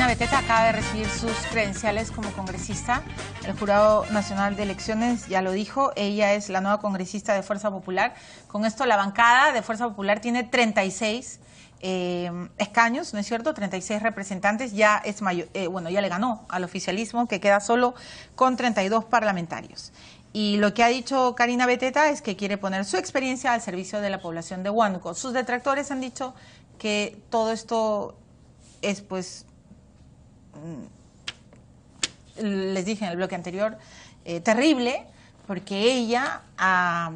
Karina Beteta acaba de recibir sus credenciales como congresista. El Jurado Nacional de Elecciones ya lo dijo, ella es la nueva congresista de Fuerza Popular. Con esto la bancada de Fuerza Popular tiene 36 escaños, ¿no es cierto? 36 representantes, ya es mayor, ya le ganó al oficialismo, que queda solo con 32 parlamentarios. Y lo que ha dicho Karina Beteta es que quiere poner su experiencia al servicio de la población de Huánuco. Sus detractores han dicho que todo esto es, pues, les dije en el bloque anterior, terrible, porque ella ha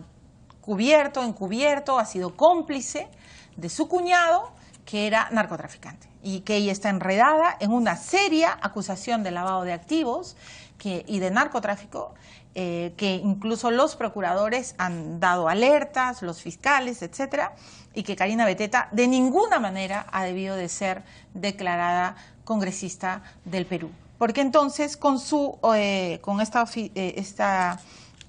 encubierto, ha sido cómplice de su cuñado, que era narcotraficante, y que ella está enredada en una seria acusación de lavado de activos y de narcotráfico, que incluso los procuradores han dado alertas, los fiscales, etcétera, y que Karina Beteta de ninguna manera ha debido de ser declarada congresista del Perú. Porque entonces con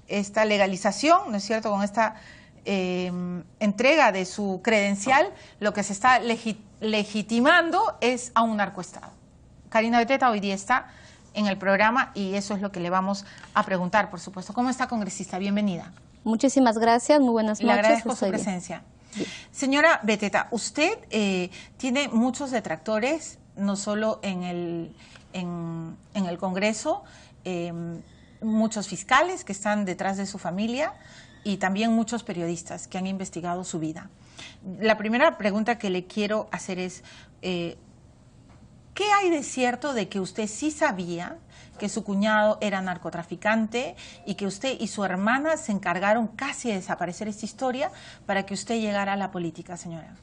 esta legalización, ¿no es cierto?, con esta entrega de su credencial, lo que se está legitimando es a un narcoestado. Karina Beteta hoy día está en el programa y eso es lo que le vamos a preguntar, por supuesto. ¿Cómo está, congresista? Bienvenida. Muchísimas gracias, muy buenas noches. Le agradezco su presencia. Bien. Señora Beteta, usted tiene muchos detractores, no solo en el Congreso, muchos fiscales que están detrás de su familia y también muchos periodistas que han investigado su vida. La primera pregunta que le quiero hacer es, ¿qué hay de cierto de que usted sí sabía que su cuñado era narcotraficante y que usted y su hermana se encargaron casi de desaparecer esta historia para que usted llegara a la política, señora?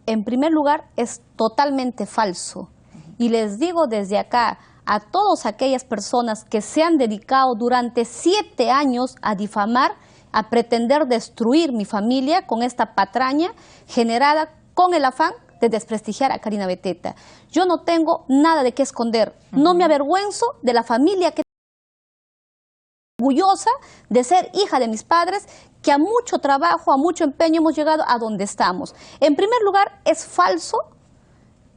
En primer lugar, es totalmente falso. Y les digo desde acá a todas aquellas personas que se han dedicado durante 7 años a difamar, a pretender destruir mi familia con esta patraña generada con el afán de desprestigiar a Karina Beteta. Yo no tengo nada de qué esconder. No me avergüenzo de la familia que orgullosa de ser hija de mis padres, que a mucho trabajo, a mucho empeño hemos llegado a donde estamos. En primer lugar, es falso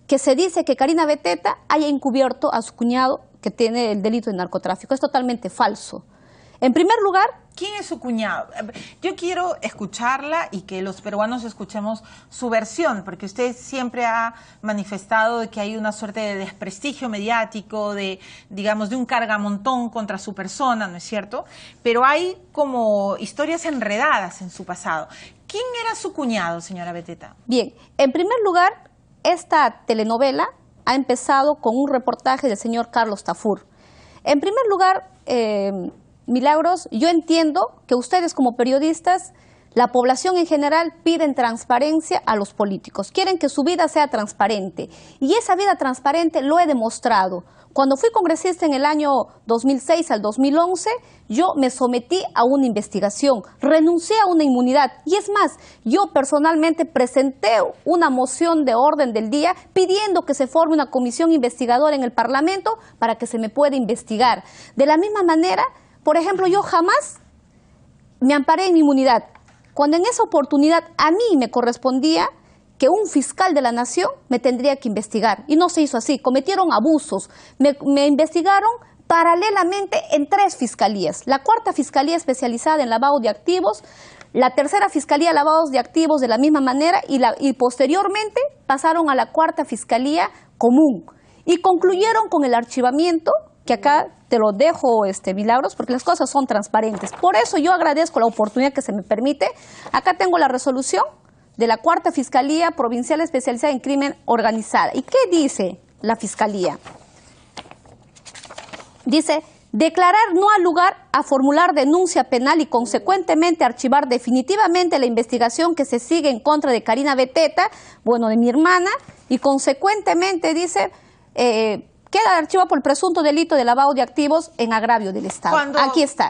que se dice que Karina Beteta haya encubierto a su cuñado que tiene el delito de narcotráfico. Es totalmente falso. En primer lugar, ¿quién es su cuñado? Yo quiero escucharla y que los peruanos escuchemos su versión, porque usted siempre ha manifestado de que hay una suerte de desprestigio mediático, de, digamos, de un cargamontón contra su persona, ¿no es cierto? Pero hay como historias enredadas en su pasado. ¿Quién era su cuñado, señora Beteta? Bien, en primer lugar, esta telenovela ha empezado con un reportaje del señor Carlos Tafur. En primer lugar, Milagros, yo entiendo que ustedes como periodistas, la población en general, piden transparencia a los políticos. Quieren que su vida sea transparente. Y esa vida transparente lo he demostrado. Cuando fui congresista en el año 2006 al 2011, yo me sometí a una investigación, renuncié a una inmunidad. Y es más, yo personalmente presenté una moción de orden del día pidiendo que se forme una comisión investigadora en el Parlamento para que se me pueda investigar. De la misma manera, por ejemplo, yo jamás me amparé en mi inmunidad, cuando en esa oportunidad a mí me correspondía que un fiscal de la nación me tendría que investigar. Y no se hizo así, cometieron abusos, me investigaron paralelamente en 3 fiscalías. La 4ª fiscalía especializada en lavado de activos, la 3ª fiscalía de lavados de activos de la misma manera y posteriormente pasaron a la 4ª fiscalía común. Y concluyeron con el archivamiento, que acá te lo dejo, Milagros, porque las cosas son transparentes. Por eso yo agradezco la oportunidad que se me permite. Acá tengo la resolución de la 4ª Fiscalía Provincial Especializada en Crimen Organizado. ¿Y qué dice la Fiscalía? Dice, declarar no al lugar a formular denuncia penal y consecuentemente archivar definitivamente la investigación que se sigue en contra de Karina Beteta, de mi hermana, y consecuentemente dice, queda archivado por el presunto delito de lavado de activos en agravio del Estado. Aquí está.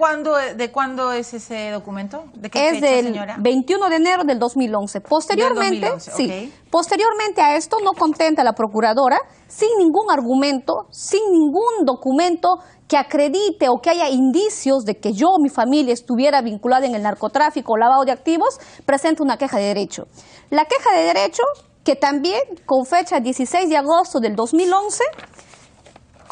¿De cuándo es ese documento? ¿De qué fecha, del señora? 21 de enero del 2011. Posteriormente, 2011, sí, okay. Posteriormente a esto, no contenta la procuradora, sin ningún argumento, sin ningún documento que acredite o que haya indicios de que yo o mi familia estuviera vinculada en el narcotráfico o lavado de activos, presenta una queja de derecho. La queja de derecho, que también con fecha 16 de agosto del 2011,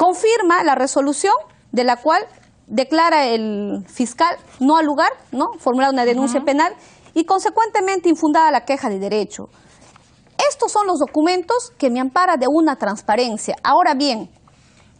confirma la resolución de la cual declara el fiscal no al lugar, ¿no? Formular una denuncia penal y consecuentemente infundada la queja de derecho. Estos son los documentos que me amparan de una transparencia. Ahora bien,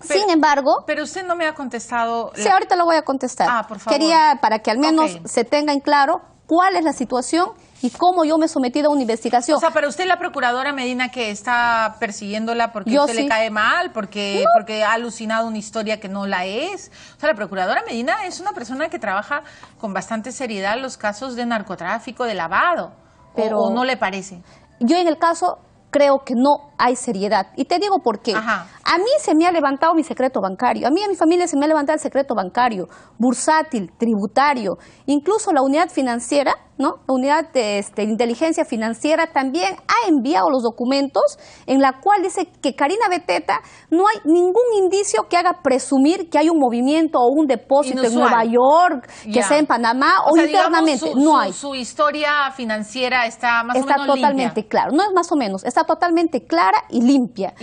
sin embargo... Pero usted no me ha contestado... Sí, ahorita lo voy a contestar. Por favor. Quería, para que al menos se tenga en claro cuál es la situación y cómo yo me he sometido a una investigación. O sea, pero usted, la procuradora Medina, que está persiguiéndola porque usted le cae mal, porque ha alucinado una historia que no la es. O sea, la procuradora Medina es una persona que trabaja con bastante seriedad los casos de narcotráfico, de lavado. Pero, ¿o no le parece? Yo en el caso creo que no hay seriedad. Y te digo por qué. A mí se me ha levantado mi secreto bancario. A mí y a mi familia se me ha levantado el secreto bancario, bursátil, tributario. Incluso la unidad financiera, ¿no? La unidad de inteligencia financiera también ha enviado los documentos en la cual dice que Karina Beteta no hay ningún indicio que haga presumir que hay un movimiento o un depósito en Nueva York, que sea en Panamá o sea, internamente. Digamos, no hay. Su historia financiera está más o menos limpia. Está totalmente claro. No es más o menos, está totalmente clara y limpia.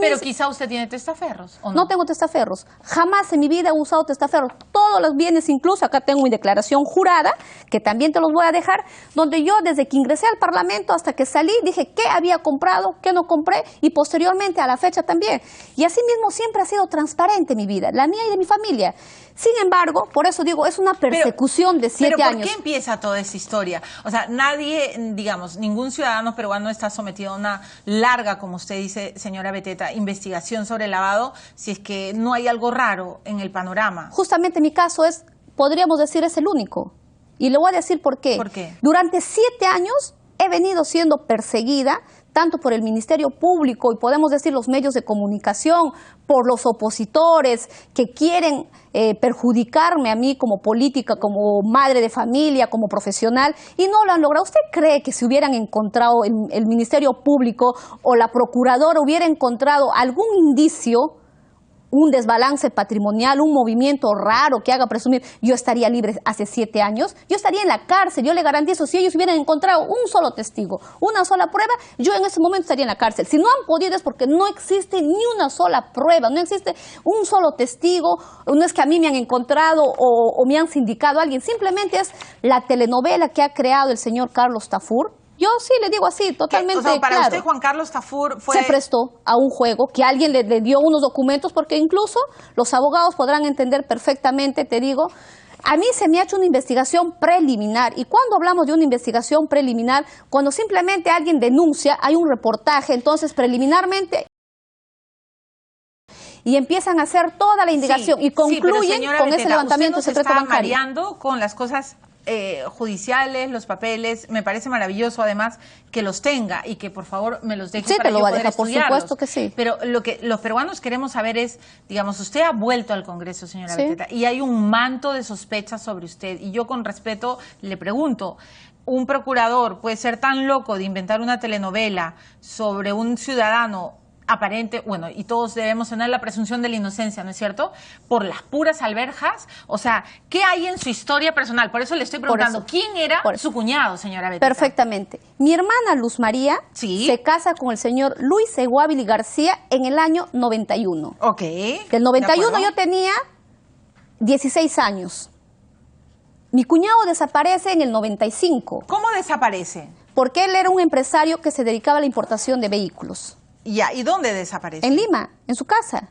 Pero quizá usted tiene testaferros, ¿o no? No tengo testaferros. Jamás en mi vida he usado testaferros. Todos los bienes, incluso acá tengo mi declaración jurada, que también te los voy a dejar, donde yo desde que ingresé al Parlamento hasta que salí, dije qué había comprado, qué no compré, y posteriormente a la fecha también. Y así mismo siempre ha sido transparente mi vida, la mía y de mi familia. Sin embargo, por eso digo, es una persecución de 7 años. ¿Pero por qué empieza toda esa historia? O sea, nadie, digamos, ningún ciudadano peruano está sometido a una larga, como usted dice, señora Beteta, investigación sobre el lavado, si es que no hay algo raro en el panorama. Justamente mi caso es, podríamos decir, es el único. Y le voy a decir por qué. ¿Por qué? Durante 7 años he venido siendo perseguida tanto por el Ministerio Público y podemos decir los medios de comunicación, por los opositores que quieren perjudicarme a mí como política, como madre de familia, como profesional, y no lo han logrado. ¿Usted cree que si hubieran encontrado el Ministerio Público o la Procuradora hubiera encontrado algún indicio, un desbalance patrimonial, un movimiento raro que haga presumir, yo estaría libre hace 7 años? Yo estaría en la cárcel, yo le garantizo, si ellos hubieran encontrado un solo testigo, una sola prueba, yo en ese momento estaría en la cárcel. Si no han podido es porque no existe ni una sola prueba, no existe un solo testigo, no es que a mí me han encontrado o me han sindicado a alguien, simplemente es la telenovela que ha creado el señor Carlos Tafur. Yo sí le digo así, totalmente claro. Para usted, Juan Carlos Tafur se prestó a un juego, que alguien le dio unos documentos, porque incluso los abogados podrán entender perfectamente, te digo, a mí se me ha hecho una investigación preliminar. Y cuando hablamos de una investigación preliminar, cuando simplemente alguien denuncia, hay un reportaje, entonces preliminarmente... y empiezan a hacer toda la indagación y concluyen con ese levantamiento del secreto bancario. Usted nos está mareando con las cosas judiciales, los papeles. Me parece maravilloso además que los tenga y que por favor me los deje para yo poder estudiarlos. Por supuesto que sí. Pero lo que los peruanos queremos saber es, digamos, usted ha vuelto al Congreso, señora Beteta, y hay un manto de sospechas sobre usted, y yo con respeto le pregunto, ¿un procurador puede ser tan loco de inventar una telenovela sobre un ciudadano aparente, bueno, y todos debemos tener la presunción de la inocencia, ¿no es cierto?, por las puras alberjas? O sea, ¿qué hay en su historia personal? Por eso le estoy preguntando, ¿quién era su cuñado, señora Beteta? Perfectamente. Mi hermana Luz María se casa con el señor Luis Eguávili García en el año 91. Ok. Del 91 yo tenía 16 años. Mi cuñado desaparece en el 95. ¿Cómo desaparece? Porque él era un empresario que se dedicaba a la importación de vehículos. Ya, ¿y dónde desaparece? En Lima, en su casa.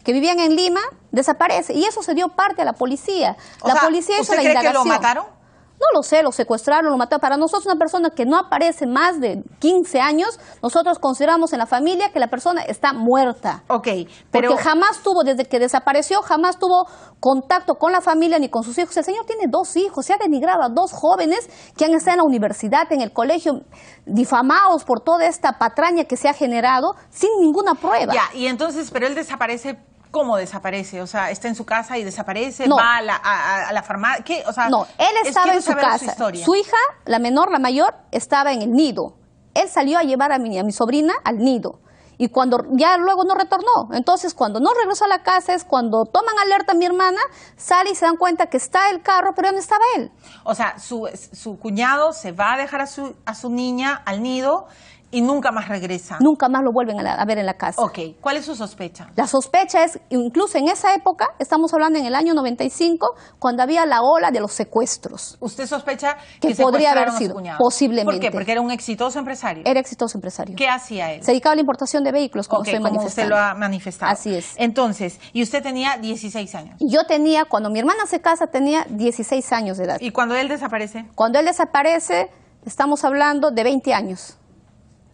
Que vivían en Lima, desaparece. Y eso se dio parte a la policía. La policía hizo la indagación. ¿Usted cree que lo mataron? No lo sé, lo secuestraron, lo mataron. Para nosotros, una persona que no aparece más de 15 años, nosotros consideramos en la familia que la persona está muerta. Ok, pero... Porque jamás tuvo, desde que desapareció, jamás tuvo contacto con la familia ni con sus hijos. El señor tiene 2 hijos, se ha denigrado a 2 jóvenes que han estado en la universidad, en el colegio, difamados por toda esta patraña que se ha generado sin ninguna prueba. Ya, y entonces, pero él desaparece... ¿Cómo desaparece? O sea, está en su casa y desaparece, no. Va a la farmacia. ¿Qué? O sea, no, él estaba en su casa. Su hija, la menor, la mayor, estaba en el nido. Él salió a llevar a mi sobrina al nido. Y cuando ya luego no retornó. Entonces, cuando no regresó a la casa es cuando toman alerta a mi hermana, sale y se dan cuenta que está el carro, pero no estaba él. O sea, su cuñado se va a dejar a su niña al nido Y nunca más regresa. Nunca más lo vuelven a ver en la casa. Ok, ¿cuál es su sospecha? La sospecha es, incluso en esa época, estamos hablando en el año 95, cuando había la ola de los secuestros. ¿Usted sospecha que podría haber sido? Posiblemente. ¿Por qué? Porque era un exitoso empresario. Era exitoso empresario. ¿Qué hacía él? Se dedicaba a la importación de vehículos, como usted lo ha manifestado. Así es. Entonces, y usted tenía 16 años. Yo tenía, cuando mi hermana se casa, tenía 16 años de edad. ¿Y cuando él desaparece? Cuando él desaparece, estamos hablando de 20 años.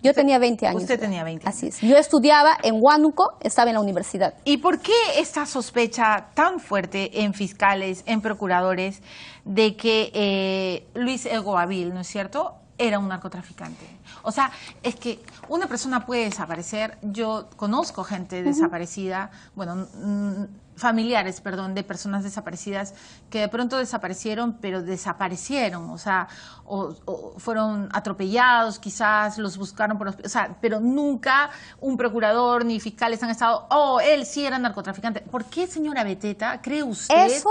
Yo tenía 20 años. Usted tenía 20 años. Así es. Yo estudiaba en Huánuco, estaba en la universidad. ¿Y por qué esta sospecha tan fuerte en fiscales, en procuradores, de que Luis Eguavil, ¿no es cierto?, era un narcotraficante? O sea, es que una persona puede desaparecer. Yo conozco gente desaparecida, bueno, familiares, perdón, de personas desaparecidas que de pronto desaparecieron, pero desaparecieron, o sea, o fueron atropellados, quizás los buscaron por, o sea, pero nunca un procurador ni fiscales han estado, él sí era narcotraficante. ¿Por qué, señora Beteta, cree usted? Eso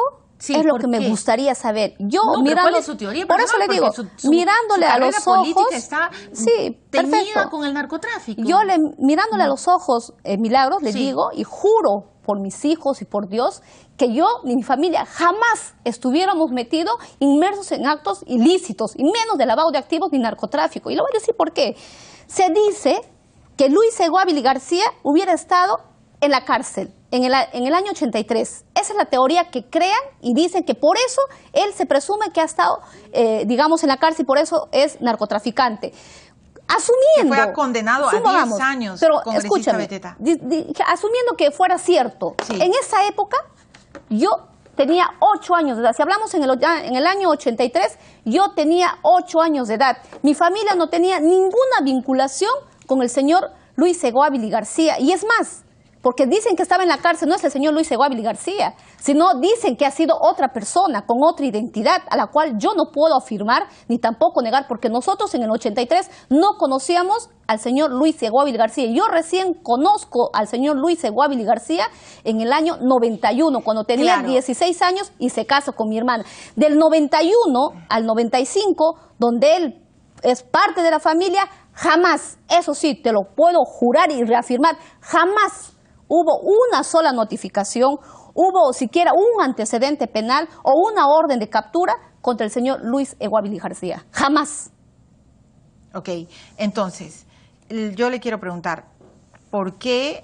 es lo que me gustaría saber. Yo mirando, ¿cuál es su teoría? Por eso le digo, mirándole a los ojos, está sí, teñida con el narcotráfico. Yo mirándole a los ojos, Milagros, le digo y juro por mis hijos y por Dios que yo ni mi familia jamás estuviéramos metidos, inmersos en actos ilícitos, y menos de lavado de activos ni narcotráfico. Y le voy a decir por qué. Se dice que Luis Eguavil García hubiera estado en la cárcel en el año 83. Esa es la teoría que crean y dicen que por eso él se presume que ha estado, digamos, en la cárcel y por eso es narcotraficante. Asumiendo... Que fue condenado a 10 años, pero escúchame, asumiendo que fuera cierto, en esa época yo tenía 8 años de edad. Si hablamos en el año 83, yo tenía 8 años de edad. Mi familia no tenía ninguna vinculación con el señor Luis Eguavil García. Y es más, porque dicen que estaba en la cárcel, no es el señor Luis Eguavil García, sino dicen que ha sido otra persona con otra identidad, a la cual yo no puedo afirmar ni tampoco negar, porque nosotros en el 83 no conocíamos al señor Luis Eguavil García. Yo recién conozco al señor Luis Eguavil García en el año 91, cuando tenía 16 años y se casó con mi hermana. Del 91 al 95, donde él es parte de la familia, jamás, eso sí, te lo puedo jurar y reafirmar, jamás hubo una sola notificación, hubo siquiera un antecedente penal o una orden de captura contra el señor Luis Eguavil García. Jamás. Ok, entonces, yo le quiero preguntar, ¿por qué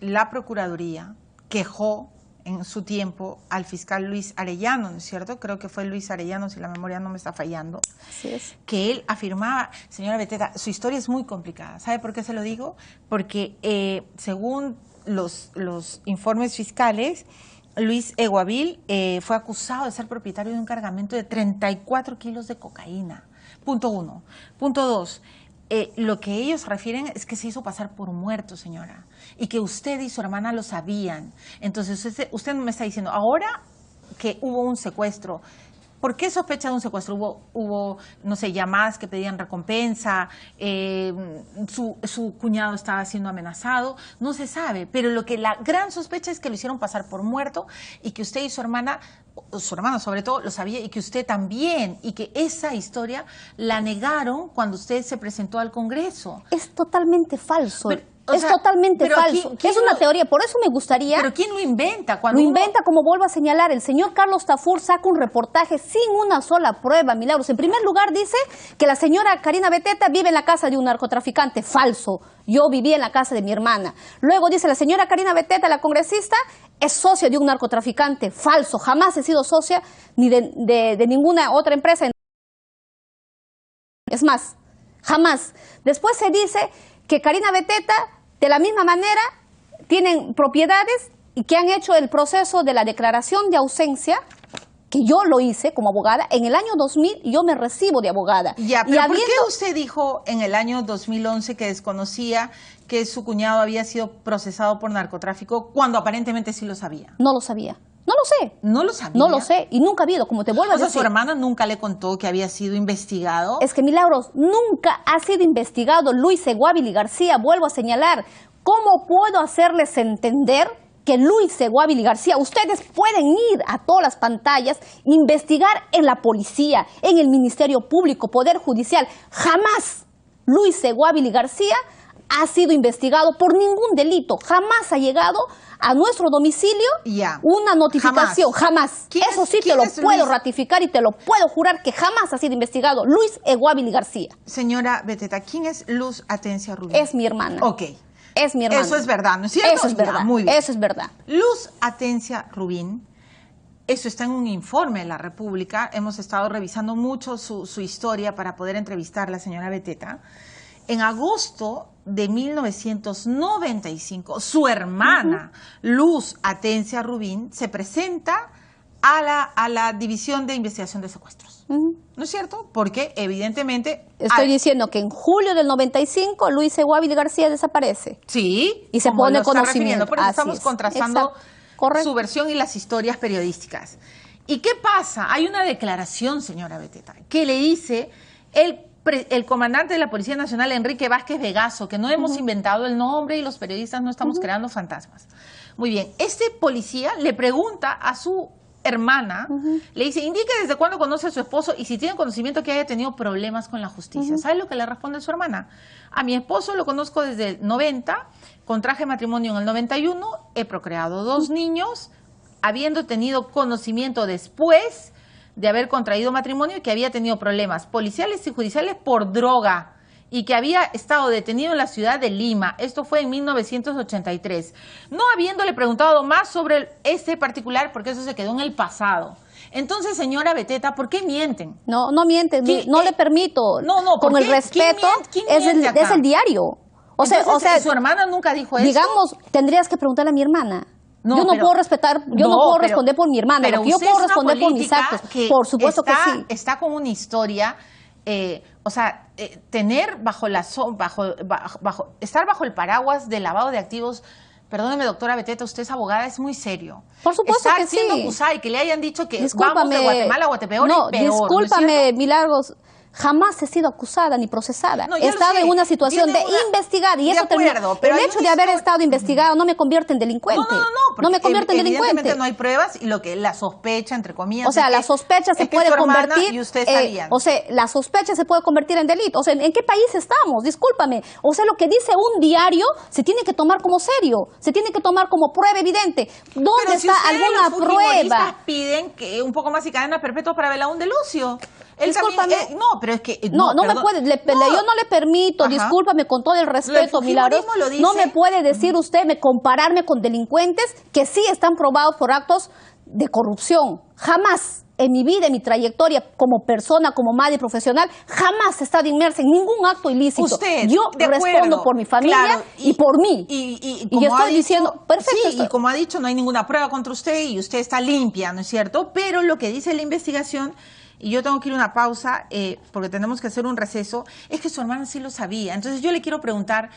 la Procuraduría quejó en su tiempo al fiscal Luis Arellano, ¿no es cierto? Creo que fue Luis Arellano, si la memoria no me está fallando. Así es. Que él afirmaba, señora Beteta, su historia es muy complicada. ¿Sabe por qué se lo digo? Porque según los informes fiscales, Luis Eguavil fue acusado de ser propietario de un cargamento de 34 kilos de cocaína. Punto 1. Punto 2. Lo que ellos refieren es que se hizo pasar por muerto, señora, y que usted y su hermana lo sabían. Entonces, usted me está diciendo, ahora que hubo un secuestro, ¿por qué sospecha de un secuestro? Hubo no sé, llamadas que pedían recompensa, su cuñado estaba siendo amenazado, no se sabe, pero la gran sospecha es que lo hicieron pasar por muerto y que usted y su hermana sobre todo, lo sabía, y que usted también, y que esa historia la negaron cuando usted se presentó al Congreso. Es totalmente falso. Totalmente falso. Es una teoría, por eso me gustaría... ¿Pero quién lo inventa? Lo inventa, como vuelvo a señalar, el señor Carlos Tafur saca un reportaje sin una sola prueba, Milagros. En primer lugar dice que la señora Karina Beteta vive en la casa de un narcotraficante. Falso. Yo vivía en la casa de mi hermana. Luego dice la señora Karina Beteta, la congresista, es socia de un narcotraficante. Falso. Jamás he sido socia ni de ninguna otra empresa. Es más, jamás. Después se dice que Karina Beteta, de la misma manera, tienen propiedades y que han hecho el proceso de la declaración de ausencia, que yo lo hice como abogada. En el año 2000 yo me recibo de abogada. Ya, pero ¿por qué usted dijo en el año 2011 que desconocía que su cuñado había sido procesado por narcotráfico cuando aparentemente sí lo sabía? No lo sabía. No lo sé. ¿No lo sabía? No lo sé y nunca ha habido, como te vuelvo a decir. O sea, ¿su hermana nunca le contó que había sido investigado? Es que, Milagros, nunca ha sido investigado Luis Eguavil García, vuelvo a señalar. ¿Cómo puedo hacerles entender que Luis Eguavil García, ustedes pueden ir a todas las pantallas, investigar en la policía, en el Ministerio Público, Poder Judicial? Jamás Luis Guávila García ha sido investigado por ningún delito. Jamás ha llegado a nuestro domicilio una notificación. Jamás. Eso sí te lo puedo ratificar y te lo puedo jurar que jamás ha sido investigado Luis Guávila García. Señora Beteta, ¿quién es Luz Atencia Rubín? Es mi hermana. Ok. Es mi hermana. Eso es verdad, ¿no es cierto? Eso es verdad. Muy bien. Eso es verdad. Luz Atencia Rubín, eso está en un informe de la República. Hemos estado revisando mucho su historia para poder entrevistar a la señora Beteta. En agosto de 1995, su hermana, Luz Atencia Rubín, se presenta a la División de Investigación de Secuestros. ¿No es cierto? Porque evidentemente... Estoy diciendo que en julio del 95, Luis Guávila García desaparece. Sí. Y se pone conocimiento. Por eso estamos contrastando su versión y las historias periodísticas. ¿Y qué pasa? Hay una declaración, señora Beteta, que le dice el comandante de la Policía Nacional, Enrique Vázquez Vegaso, que no hemos inventado el nombre y los periodistas no estamos creando fantasmas. Muy bien, este policía le pregunta a su hermana, le dice, indique desde cuándo conoce a su esposo y si tiene conocimiento que haya tenido problemas con la justicia. ¿Sabe lo que le responde su hermana? A mi esposo lo conozco desde el 90, contraje matrimonio en el 91, he procreado 2 niños, habiendo tenido conocimiento después de haber contraído matrimonio y que había tenido problemas policiales y judiciales por droga y que había estado detenido en la ciudad de Lima. Esto fue en 1983. No habiéndole preguntado más sobre este particular, porque eso se quedó en el pasado. Entonces, señora Beteta, ¿por qué mienten? No, no mienten, no le permito. No, con el respeto, es el diario. O sea, su hermana nunca dijo eso. Digamos, tendrías que preguntarle a mi hermana. Yo no puedo respetar, yo no puedo responder por mi hermana, pero yo puedo responder por mis actos. Por supuesto que sí. Está con una historia, tener estar bajo el paraguas del lavado de activos. Perdóneme, doctora Beteta, usted es abogada, es muy serio. Por supuesto que sí. Estar siendo acusada y que le hayan dicho que vamos de Guatemala a Guatepeor es peor. Discúlpame, Milagros. Jamás he sido acusada ni procesada. He estado en una situación de investigar y eso termina. El hecho de haber estado investigado no me convierte en delincuente. No me convierte en delincuente. Evidentemente no hay pruebas y la sospecha, entre comillas. O sea, la sospecha se puede convertir. Y usted sabía. La sospecha se puede convertir en delito. O sea, ¿en qué país estamos? Discúlpame. O sea, lo que dice un diario se tiene que tomar como serio, se tiene que tomar como prueba evidente. ¿Dónde está alguna prueba? Piden que un poco más y cadena perpetua para Belaún de Lucio. Discúlpame. Pero es que... No me puede, yo no le permito, discúlpame con todo el respeto, Milagros, no me puede decir usted, compararme con delincuentes que sí están probados por actos de corrupción. Jamás en mi vida, en mi trayectoria como persona, como madre profesional, jamás he estado inmersa en ningún acto ilícito. Yo respondo por mi familia y por mí. Y estoy diciendo, perfecto. Sí, y como ha dicho, no hay ninguna prueba contra usted y usted está limpia, ¿no es cierto? Pero lo que dice la investigación... Y yo tengo que ir a una pausa porque tenemos que hacer un receso, es que su hermana sí lo sabía. Entonces yo le quiero preguntar,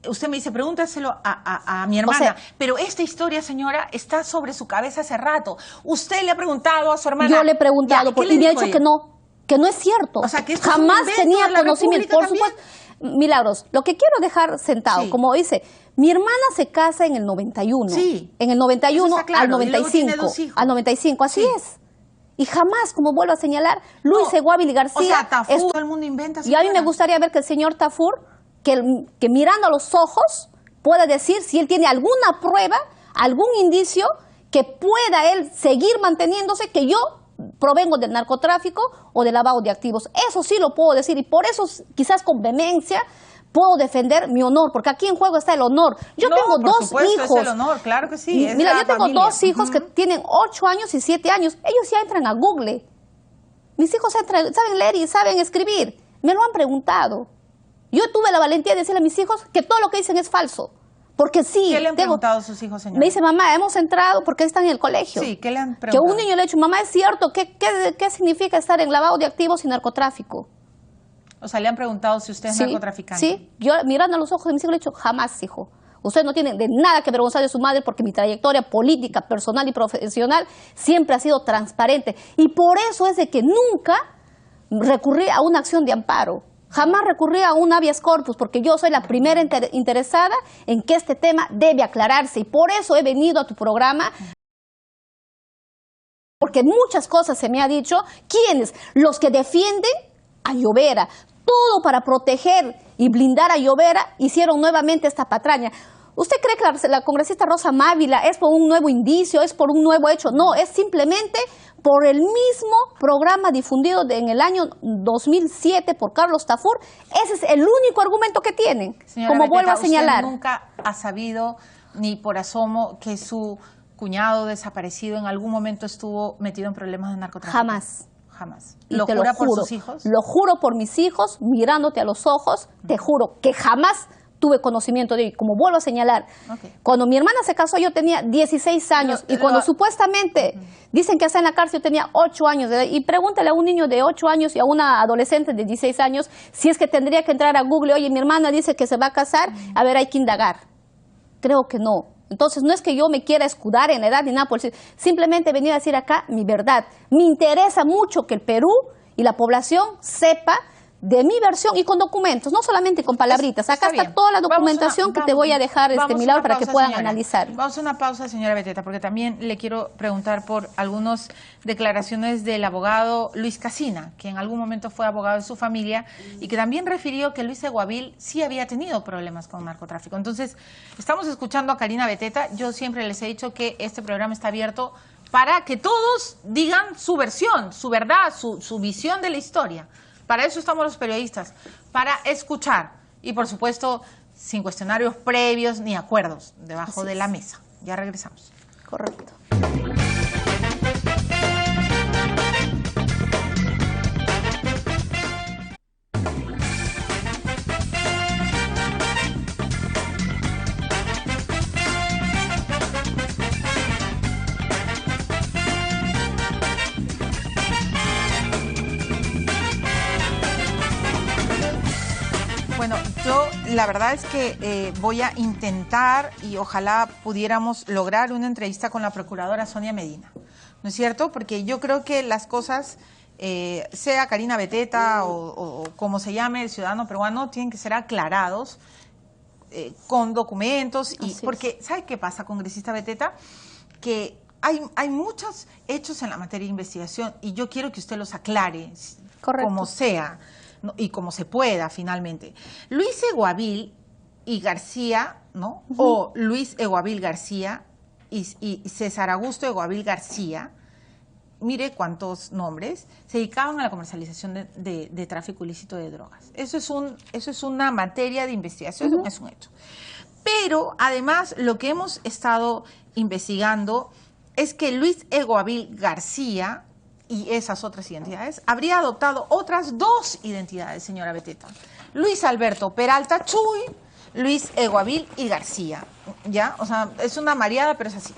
usted me dice, pregúntaselo a mi hermana, pero esta historia, señora, está sobre su cabeza hace rato. Usted le ha preguntado a su hermana. Yo le he preguntado y me ha dicho que no es cierto. O sea, que esto jamás es tenía conocimiento. Por supuesto, Milagros, lo que quiero dejar sentado, como dice, mi hermana se casa en el 91. Sí. En el 91 al 95. Al 95, así es. Y jamás, como vuelvo a señalar, Luis Guávila García... O sea, Tafur, todo el mundo inventa. Y a mí me gustaría ver que el señor Tafur, que mirando a los ojos, pueda decir si él tiene alguna prueba, algún indicio que pueda él seguir manteniéndose, que yo provengo del narcotráfico o del lavado de activos. Eso sí lo puedo decir y por eso quizás con vehemencia puedo defender mi honor, porque aquí en juego está el honor. Yo tengo 2 hijos. Es el honor, claro que sí. Mira, yo tengo 2 hijos que tienen 8 años y 7 años. Ellos ya entran a Google. Mis hijos saben leer y saben escribir. Me lo han preguntado. Yo tuve la valentía de decirle a mis hijos que todo lo que dicen es falso. Porque sí. ¿Qué le han preguntado a sus hijos, señora? Me dice, mamá, hemos entrado porque están en el colegio. Sí, ¿qué le han preguntado? Que un niño le ha dicho, mamá, es cierto, ¿qué significa estar en lavado de activos y narcotráfico? O sea, le han preguntado si usted es narcotraficante. Sí, yo mirando a los ojos de mis hijos le he dicho, jamás, hijo. Usted no tiene de nada que avergonzar de su madre porque mi trayectoria política, personal y profesional siempre ha sido transparente. Y por eso es de que nunca recurrí a una acción de amparo. Jamás recurrí a un habeas corpus porque yo soy la primera interesada en que este tema debe aclararse. Y por eso he venido a tu programa. Porque muchas cosas se me ha dicho. ¿Quiénes? Los que defienden a Llovera. Todo para proteger y blindar a Llovera, hicieron nuevamente esta patraña. ¿Usted cree que la congresista Rosa Mávila es por un nuevo indicio, es por un nuevo hecho? No, es simplemente por el mismo programa difundido en el año 2007 por Carlos Tafur. Ese es el único argumento que tienen, Señora como Beteta, vuelvo a señalar. ¿usted nunca ha sabido, ni por asomo, que su cuñado desaparecido en algún momento estuvo metido en problemas de narcotráfico? Jamás. Jamás. Y ¿Lo te jura lo por juro, sus hijos? Lo juro por mis hijos, mirándote a los ojos, te juro que jamás tuve conocimiento de ello. Como vuelvo a señalar, cuando mi hermana se casó yo tenía 16 años y cuando supuestamente dicen que está en la cárcel yo tenía 8 años de edad. Y pregúntale a un niño de 8 años y a una adolescente de 16 años si es que tendría que entrar a Google, oye, mi hermana dice que se va a casar, a ver, hay que indagar. Creo que no. Entonces, no es que yo me quiera escudar en la edad ni nada por decir, simplemente venir a decir acá mi verdad. Me interesa mucho que el Perú y la población sepa de mi versión y con documentos, no solamente con palabritas. Acá está toda la documentación que te voy a dejar, Milagro, para que puedan analizar. Vamos a una pausa, señora Beteta, porque también le quiero preguntar por algunas declaraciones del abogado Luis Casina, que en algún momento fue abogado de su familia y que también refirió que Luis Eguavil sí había tenido problemas con narcotráfico. Entonces, estamos escuchando a Karina Beteta. Yo siempre les he dicho que este programa está abierto para que todos digan su versión, su verdad, su visión de la historia. Para eso estamos los periodistas, para escuchar y, por supuesto, sin cuestionarios previos ni acuerdos debajo de la mesa. Ya regresamos. Correcto. Bueno, yo la verdad es que voy a intentar y ojalá pudiéramos lograr una entrevista con la procuradora Sonia Medina, ¿no es cierto? Porque yo creo que las cosas, sea Karina Beteta o como se llame el ciudadano peruano, tienen que ser aclarados con documentos. Porque, ¿sabe qué pasa, congresista Beteta? Que hay muchos hechos en la materia de investigación y yo quiero que usted los aclare, como sea. ¿no? Y como se pueda finalmente. Luis Eguavil y García, ¿no? O Luis Eguavil García y César Augusto Eguavil García, mire cuántos nombres, se dedicaban a la comercialización de tráfico ilícito de drogas. Eso es una materia de investigación, es un hecho. Pero además lo que hemos estado investigando es que Luis Eguavil García y esas otras identidades, habría adoptado otras 2 identidades, señora Beteta. Luis Alberto Peralta Chuy, Luis Eguavil y García. ¿Ya? O sea, es una mareada, pero es así.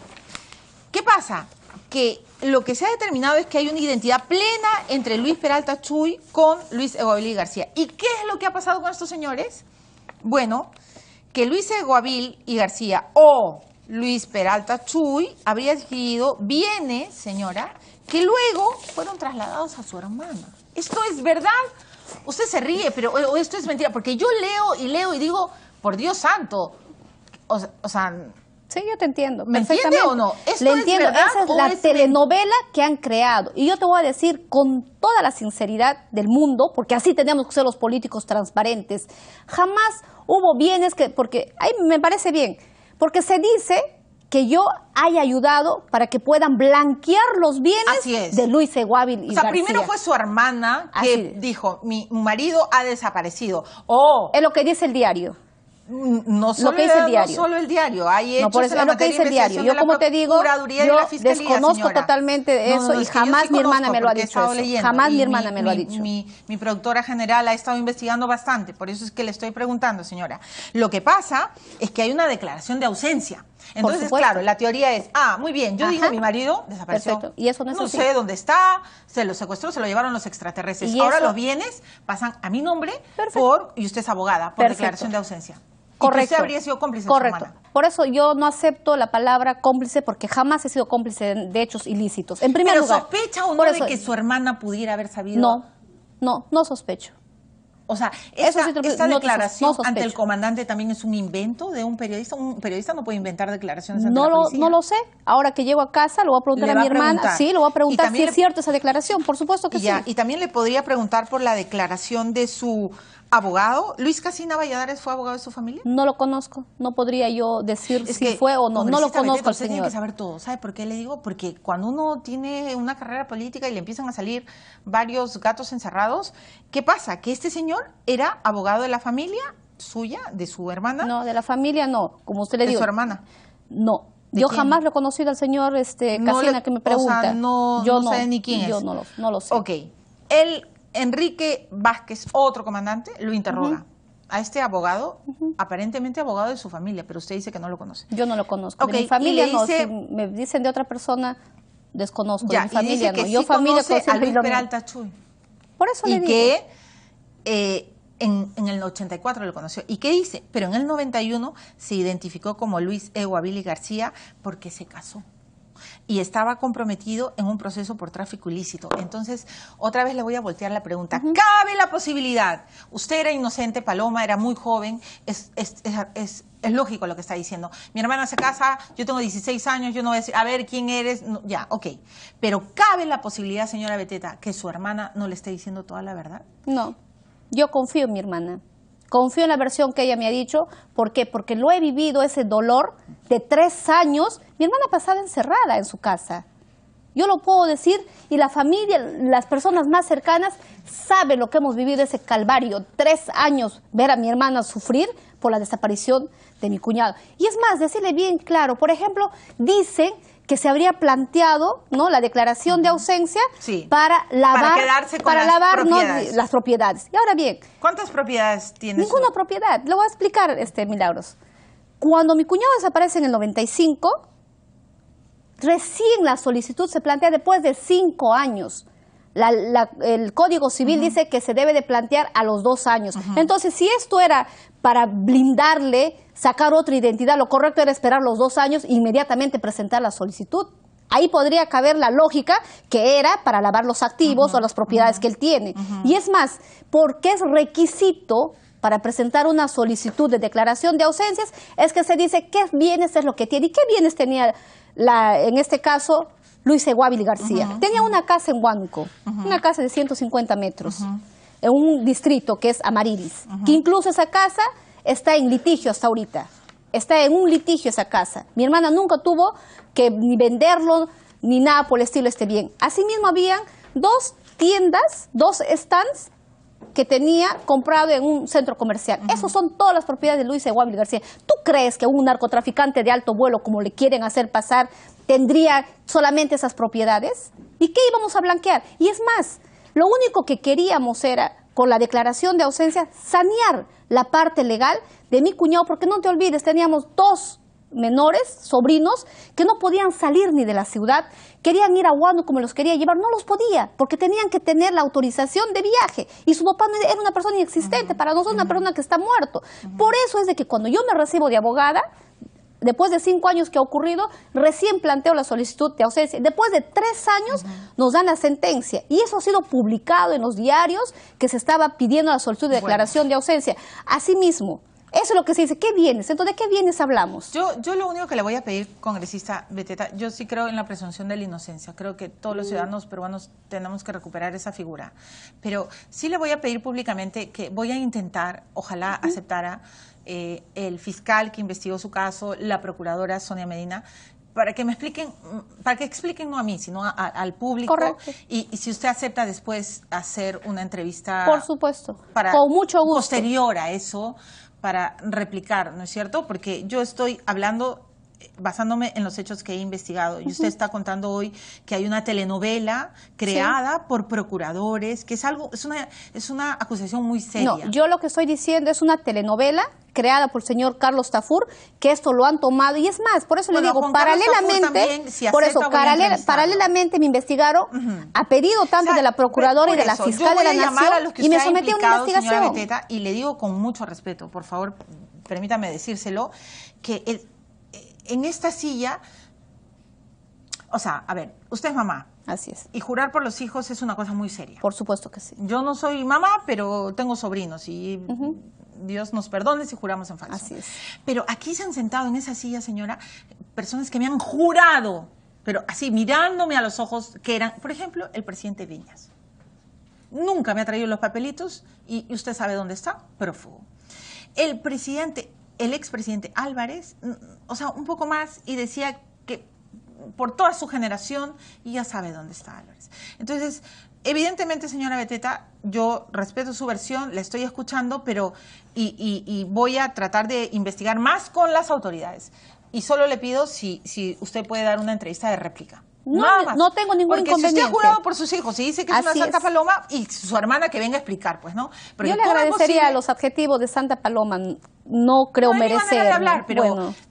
¿Qué pasa? Que lo que se ha determinado es que hay una identidad plena entre Luis Peralta Chuy con Luis Eguavil y García. ¿Y qué es lo que ha pasado con estos señores? Bueno, que Luis Eguavil y García o Luis Peralta Chuy habría adquirido bienes, señora, que luego fueron trasladados a su hermana. ¿Esto es verdad? Usted se ríe, pero esto es mentira, porque yo leo y digo, por Dios santo, o sea... Sí, yo te entiendo. ¿Me entiende o no? ¿Esto le entiendo? Esa es la telenovela que han creado. Y yo te voy a decir con toda la sinceridad del mundo, porque así tenemos que ser los políticos transparentes, jamás hubo bienes que... Porque ahí me parece bien, porque se dice que yo haya ayudado para que puedan blanquear los bienes de Luis Eguavil y García. O sea, primero fue su hermana que dijo, mi marido ha desaparecido. Es lo que dice el diario. No solo, no solo el diario, hay hechos en la materia de investigación. Yo, como te digo, yo desconozco totalmente eso y jamás mi hermana me lo ha dicho. Jamás mi hermana me lo ha dicho. Mi productora general ha estado investigando bastante, por eso es que le estoy preguntando, señora. Lo que pasa es que hay una declaración de ausencia. Entonces, claro, la teoría es, muy bien, yo digo mi marido desapareció. Perfecto. Y eso no sé dónde está, se lo secuestró, se lo llevaron los extraterrestres. Ahora los bienes pasan a mi nombre y usted es abogada por declaración de ausencia. Correcto. Y que usted habría sido cómplice de su hermana. Por eso yo no acepto la palabra cómplice, porque jamás he sido cómplice de hechos ilícitos. En primer lugar. ¿Pero sospecha o no de que su hermana pudiera haber sabido? No sospecho. O sea, esta declaración ante el comandante también es un invento de un periodista. Un periodista no puede inventar declaraciones ante la policía. No lo sé. Ahora que llego a casa, lo voy a preguntar a mi hermana. Sí, lo voy a preguntar si es cierto esa declaración. Por supuesto que sí. Y también le podría preguntar por la declaración de su abogado. ¿Luis Casina Valladares fue abogado de su familia? No lo conozco, no podría yo decir si fue o no, no lo conozco al señor. Tiene que saber todo, ¿sabe por qué le digo? Porque cuando uno tiene una carrera política y le empiezan a salir varios gatos encerrados, ¿qué pasa? Que este señor era abogado de la familia suya, de su hermana. No, de la familia no, como usted le dijo. ¿De su hermana? No. Yo jamás lo he conocido al señor Casina que me pregunta. O sea, yo no sé ni quién es. Yo no lo sé. Ok. Él, Enrique Vázquez, otro comandante, lo interroga. A este abogado, aparentemente abogado de su familia, pero usted dice que no lo conoce. Yo no lo conozco. Okay. De mi familia no. Si me dicen de otra persona, desconozco. Ya, de mi familia y dice que Yo sí familia conoce a Luis Peralta Chuy. Por eso le digo. Y que en el 84 lo conoció. ¿Y qué dice? Pero en el 91 se identificó como Luis Billy García porque se casó y estaba comprometido en un proceso por tráfico ilícito. Entonces, otra vez le voy a voltear la pregunta. ¿Cabe la posibilidad? Usted era inocente, Paloma, era muy joven, es lógico lo que está diciendo. Mi hermana se casa, yo tengo 16 años, yo no voy a decir, a ver, ¿quién eres? No, ya, ok. Pero ¿cabe la posibilidad, señora Beteta, que su hermana no le esté diciendo toda la verdad? No, yo confío en mi hermana. Confío en la versión que ella me ha dicho. ¿Por qué? Porque lo he vivido, ese dolor de 3 años. Mi hermana pasaba encerrada en su casa. Yo lo puedo decir y la familia, las personas más cercanas saben lo que hemos vivido, ese calvario. 3 años ver a mi hermana sufrir por la desaparición de mi cuñado. Y es más, decirle bien claro, por ejemplo, dicen que se habría planteado, ¿no?, la declaración de ausencia para lavar, las propiedades. Y ahora bien, ¿cuántas propiedades tiene? Ninguna propiedad. Le voy a explicar, Milagros. Cuando mi cuñado desaparece en el 95, recién la solicitud se plantea después de 5 años. El Código Civil dice que se debe de plantear a los 2 años. Entonces, si esto era para blindarle, sacar otra identidad, lo correcto era esperar los 2 años e inmediatamente presentar la solicitud. Ahí podría caber la lógica que era para lavar los activos o las propiedades que él tiene. Y es más, porque es requisito para presentar una solicitud de declaración de ausencias, es que se dice qué bienes es lo que tiene. ¿Y qué bienes tenía, en este caso, Luis Billy García? Tenía una casa en Huánuco, una casa de 150 metros, en un distrito que es Amarilis, que incluso esa casa está en litigio hasta ahorita. Está en un litigio esa casa. Mi hermana nunca tuvo que ni venderlo, ni nada por el estilo bien. Asimismo, habían 2 tiendas, 2 stands que tenía comprado en un centro comercial. Esas son todas las propiedades de Luis Billy García. ¿Tú crees que un narcotraficante de alto vuelo, como le quieren hacer pasar, tendría solamente esas propiedades? ¿Y qué íbamos a blanquear? Y es más, lo único que queríamos era, con la declaración de ausencia, sanear la parte legal de mi cuñado, porque no te olvides, teníamos 2 menores, sobrinos, que no podían salir ni de la ciudad, querían ir a Huánuco como los quería llevar, no los podía, porque tenían que tener la autorización de viaje, y su papá era una persona inexistente, para nosotros una persona que está muerto. Por eso es de que cuando yo me recibo de abogada, después de 5 años que ha ocurrido, recién planteo la solicitud de ausencia. Después de 3 años nos dan la sentencia. Y eso ha sido publicado en los diarios que se estaba pidiendo la solicitud de declaración de ausencia. Asimismo, eso es lo que se dice. ¿Qué bienes? Entonces, ¿de qué bienes hablamos? Yo lo único que le voy a pedir, congresista Beteta, yo sí creo en la presunción de la inocencia. Creo que todos los ciudadanos peruanos tenemos que recuperar esa figura. Pero sí le voy a pedir públicamente que voy a intentar, ojalá aceptara, el fiscal que investigó su caso, la procuradora Sonia Medina, para que me expliquen, para que expliquen no a mí, sino al público. Correcto. Y si usted acepta después hacer una entrevista. Por supuesto, con mucho gusto. Posterior a eso, para replicar, ¿no es cierto? Porque yo estoy hablando basándome en los hechos que he investigado. Y usted está contando hoy que hay una telenovela creada por procuradores, que es una acusación muy seria. No, yo lo que estoy diciendo es una telenovela creada por el señor Carlos Tafur, que esto lo han tomado, y es más, por eso le digo, paralelamente, paralelamente me investigaron a pedido tanto de la Procuradora y de la Fiscal de la Nación, y me sometí a una investigación. Beteta, y le digo con mucho respeto, por favor, permítame decírselo, que en esta silla, o sea, a ver, usted es mamá. Así es. Y jurar por los hijos es una cosa muy seria. Por supuesto que sí. Yo no soy mamá, pero tengo sobrinos y Dios nos perdone si juramos en falso. Así es. Pero aquí se han sentado en esa silla, señora, personas que me han jurado, pero así mirándome a los ojos, que eran, por ejemplo, el presidente Viñas. nunca me ha traído los papelitos y usted sabe dónde está, prófugo. El expresidente Álvarez, o sea, un poco más y decía que por toda su generación y ya sabe dónde está Álvarez. Entonces, evidentemente, señora Beteta, yo respeto su versión, la estoy escuchando, pero y voy a tratar de investigar más con las autoridades. Y solo le pido si usted puede dar una entrevista de réplica. No tengo ningún inconveniente. Porque si usted ha jurado por sus hijos y dice que es una Santa Paloma, y su hermana que venga a explicar, pues, ¿no? Pero yo le agradecería los adjetivos de Santa Paloma, no creo merecer. De hablar,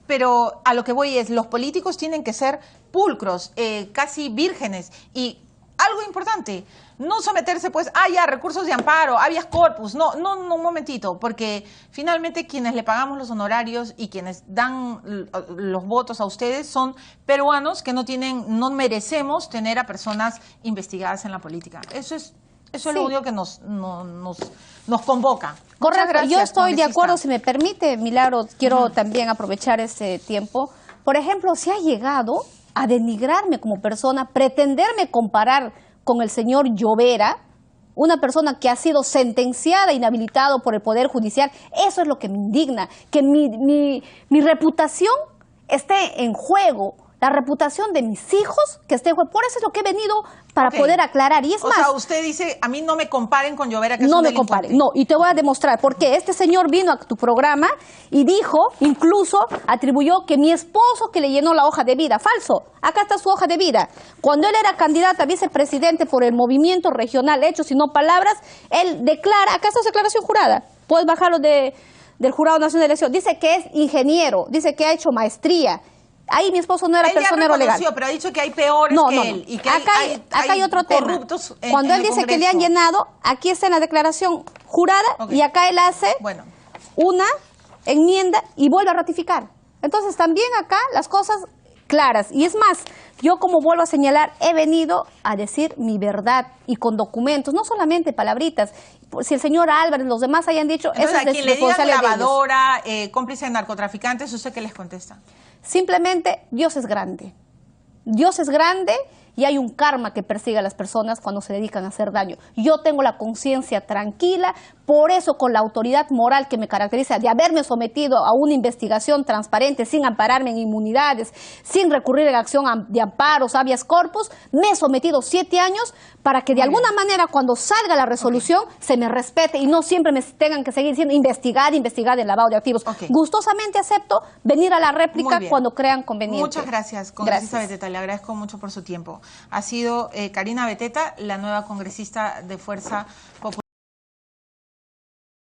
pero a lo que voy es, los políticos tienen que ser pulcros, casi vírgenes, y algo importante, no someterse pues a recursos de amparo, habeas corpus, no, un momentito, porque finalmente quienes le pagamos los honorarios y quienes dan los votos a ustedes son peruanos que no merecemos tener a personas investigadas en la política. Eso es lo único que nos convoca. Correcto, gracias, yo estoy de acuerdo, si me permite, Milagro, quiero también aprovechar este tiempo. Por ejemplo, se ha llegado a denigrarme como persona, pretenderme comparar con el señor Llovera, una persona que ha sido sentenciada e inhabilitado por el Poder Judicial. Eso es lo que me indigna, que mi reputación esté en juego, la reputación de mis hijos que esté en juego. Por eso es lo que he venido para poder aclarar. Y es más, sea, usted dice, a mí no me comparen con Llovera, que es un delincuente. No me comparen, no, y te voy a demostrar, porque este señor vino a tu programa y dijo, incluso atribuyó que mi esposo que le llenó la hoja de vida. Falso, acá está su hoja de vida. Cuando él era candidato a vicepresidente por el movimiento regional Hechos y No Palabras, él declara, acá está su declaración jurada, puedes bajarlo del Jurado Nacional de Elección, dice que es ingeniero, dice que ha hecho maestría. Ahí mi esposo no era personero legal. Pero ha dicho que hay peores que él. Y que acá hay otro tema. Cuando él dice que le han llenado, aquí está en la declaración jurada y acá él hace una enmienda y vuelve a ratificar. Entonces también acá las cosas claras. Y es más, yo como vuelvo a señalar, he venido a decir mi verdad y con documentos, no solamente palabritas. Si el señor Álvarez, los demás hayan dicho, entonces, eso es quien le digan lavadora, cómplice de narcotraficantes, ¿usted qué les contesta? Simplemente Dios es grande. Dios es grande y hay un karma que persigue a las personas cuando se dedican a hacer daño. Yo tengo la conciencia tranquila, por eso con la autoridad moral que me caracteriza de haberme sometido a una investigación transparente sin ampararme en inmunidades, sin recurrir en acción de amparos, habeas corpus, me he sometido 7 años para que de alguna manera cuando salga la resolución se me respete y no siempre me tengan que seguir siendo investigada el lavado de activos. Gustosamente acepto venir a la réplica cuando crean conveniente. Muchas gracias, congresista Beteta, le agradezco mucho por su tiempo. Ha sido Karina Beteta, la nueva congresista de Fuerza Popular.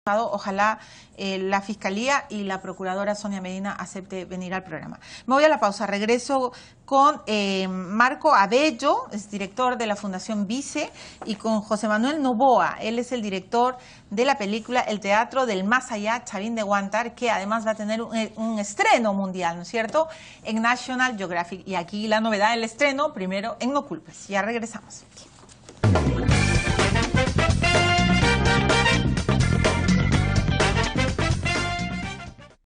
Ojalá la Fiscalía y la Procuradora Sonia Medina acepte venir al programa. Me voy a la pausa, regreso con Marco Abello, es director de la Fundación Vice, y con José Manuel Novoa, él es el director de la película El Teatro del Más Allá, Chavín de Huántar, que además va a tener un estreno mundial, ¿no es cierto?, en National Geographic. Y aquí la novedad del estreno, primero en No Culpes. Ya regresamos.